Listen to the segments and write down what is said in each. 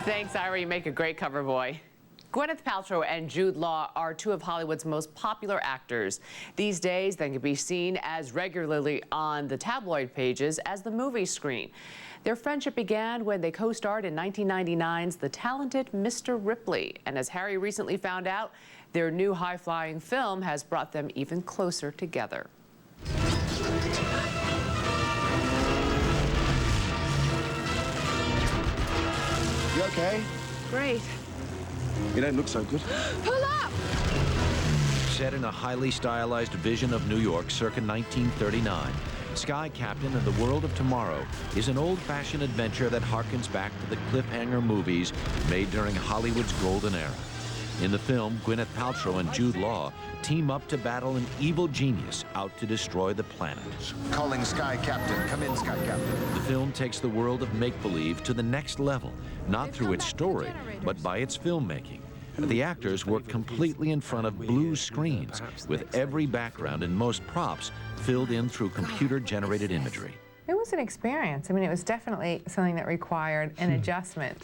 Thanks, Ira. You make a great cover boy. Gwyneth Paltrow and Jude Law are two of Hollywood's most popular actors. These days, they can be seen as regularly on the tabloid pages as the movie screen. Their friendship began when they co-starred in 1999's The Talented Mr. Ripley. And as Harry recently found out, their new high-flying film has brought them even closer together. You okay? Great. You don't look so good. Pull up! Set in a highly stylized vision of New York circa 1939, Sky Captain and the World of Tomorrow is an old-fashioned adventure that harkens back to the cliffhanger movies made during Hollywood's golden era. In the film, Gwyneth Paltrow and Jude Law team up to battle an evil genius out to destroy the planet. Calling Sky Captain. Come in, Sky Captain. The film takes the world of make-believe to the next level, not through its story, but by its filmmaking. The actors work completely in front of blue screens, with every background and most props filled in through computer-generated imagery. It was an experience. I mean, it was definitely something that required an adjustment.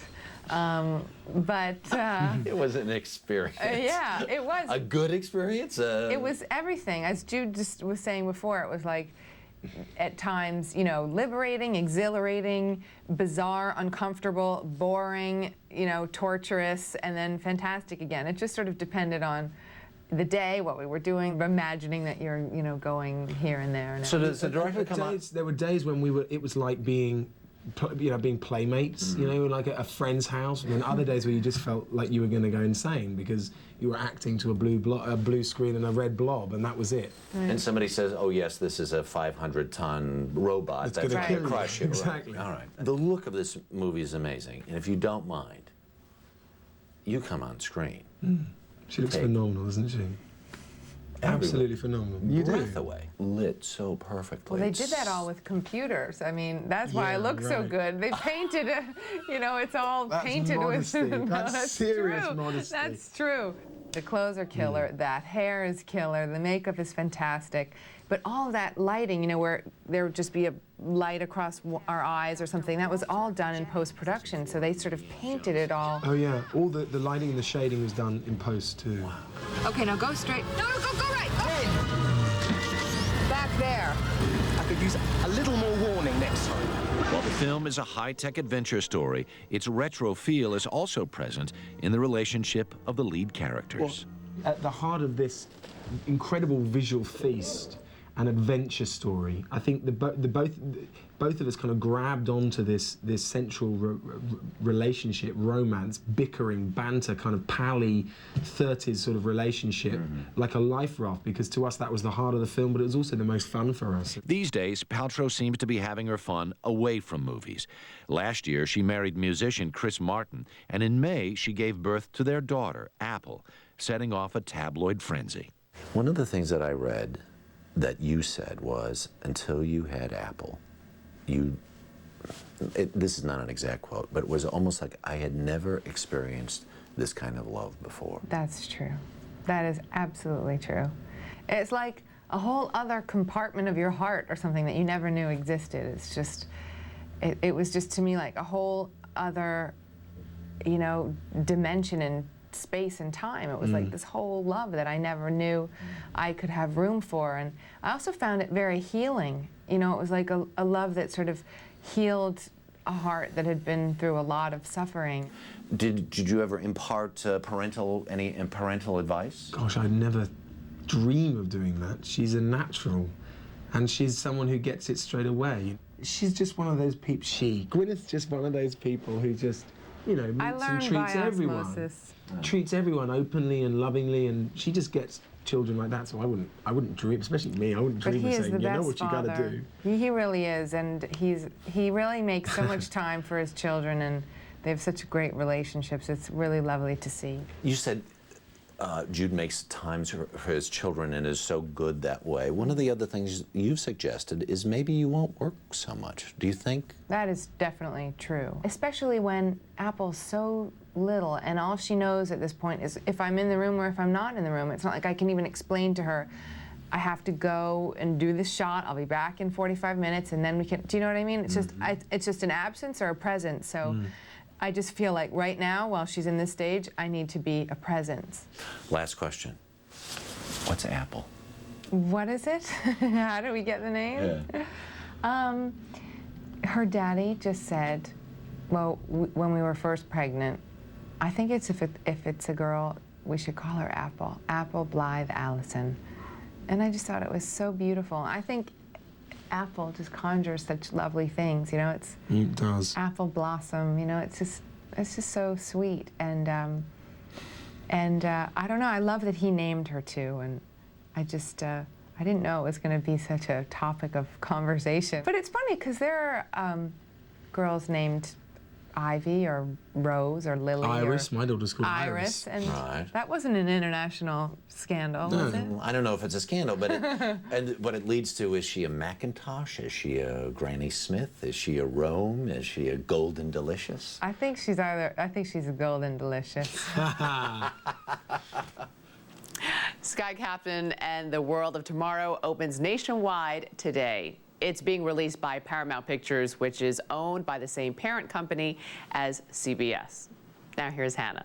It was an experience. Yeah, it was. A good experience? It was everything. As Jude just was saying before, it was like, at times, you know, liberating, exhilarating, bizarre, uncomfortable, boring, you know, torturous, and then fantastic again. It just sort of depended on the day, what we were doing, imagining that you're, you know, going here and there. And so does the director come on? There were days when it was like being, you know, being playmates, you know, like at a friend's house, and then other days where you just felt like you were going to go insane because you were acting to a blue screen and a red blob, and that was it. And somebody says, oh yes, this is a 500-ton robot that's going to crush you. Exactly. Right. All right. The look of this movie is amazing, and if you don't mind, you come on screen. She looks phenomenal, doesn't she? Absolutely phenomenal. You breath away. Lit so perfectly. well, they did that all with computers. I mean, that's why I look so good. They painted, you know, it's all painted modesty. with. No, That's serious true. modesty. That's true. The clothes are killer. That hair is killer. The makeup is fantastic. But all that lighting, you know, where there would just be a light across our eyes or something, that was all done in post-production. So they sort of painted it all. Oh yeah, all the lighting and the shading was done in post too. Wow. Okay, now go straight. No, go right. Back there. I could use a little more warning next time. While the film is a high-tech adventure story, its retro feel is also present in the relationship of the lead characters. Well, at the heart of this incredible visual feast and adventure story, I think both of us kind of grabbed onto this central relationship, romance, bickering, banter, kind of pally 30s sort of relationship, like a life raft, because to us that was the heart of the film, but it was also the most fun for us. These days, Paltrow seems to be having her fun away from movies. Last year, she married musician Chris Martin, and in May, she gave birth to their daughter, Apple, setting off a tabloid frenzy. One of the things that I read that you said was, until you had Apple, this is not an exact quote, but it was almost like I had never experienced this kind of love before. That's true. That is absolutely true. It's like a whole other compartment of your heart or something that you never knew existed. It's just, it was just to me like a whole other, you know, dimension in space and time. It was like this whole love that I never knew I could have room for. And I also found it very healing. You know, it was like a love that sort of healed a heart that had been through a lot of suffering. Did you ever impart any parental advice? Gosh, I'd never dream of doing that. She's a natural, and she's someone who gets it straight away. She's just one of those people. Gwyneth's just one of those people who just, you know, meets and treats everyone. Treats everyone openly and lovingly, and she just gets children like that. So I wouldn't dream, especially me. I wouldn't dream of saying, you know what you got to do. He really is, and he really makes so much time for his children, and they have such great relationships. It's really lovely to see. You said Jude makes time for his children and is so good that way. One of the other things you've suggested is maybe you won't work so much. Do you think? That is definitely true, especially when Apple's so little and all she knows at this point is if I'm in the room or if I'm not in the room. It's not like I can even explain to her, I have to go and do this shot, I'll be back in 45 minutes and then we can, do you know what I mean? It's just, it's just an absence or a presence. So I just feel like right now, while she's in this stage, I need to be a presence. Last question. What's Apple? What is it? How do we get the name? Yeah. Her daddy just said, well, when we were first pregnant, I think it's if it's a girl, we should call her Apple. Apple Blythe Allison. And I just thought it was so beautiful. I think apple just conjures such lovely things, you know. It does. Apple blossom, you know. It's just so sweet, and I don't know. I love that he named her too, and I just I didn't know it was going to be such a topic of conversation. But it's funny because there are girls named Ivy or Rose or Lily. Iris, or my daughter's called Iris. And Right. that wasn't an international scandal, was it? I don't know if it's a scandal, but what it leads to, is she a Macintosh? Is she a Granny Smith? Is she a Rome? Is she a Golden Delicious? I think she's a Golden Delicious. Sky Captain and the World of Tomorrow opens nationwide today. It's being released by Paramount Pictures, which is owned by the same parent company as CBS. Now here's Hannah.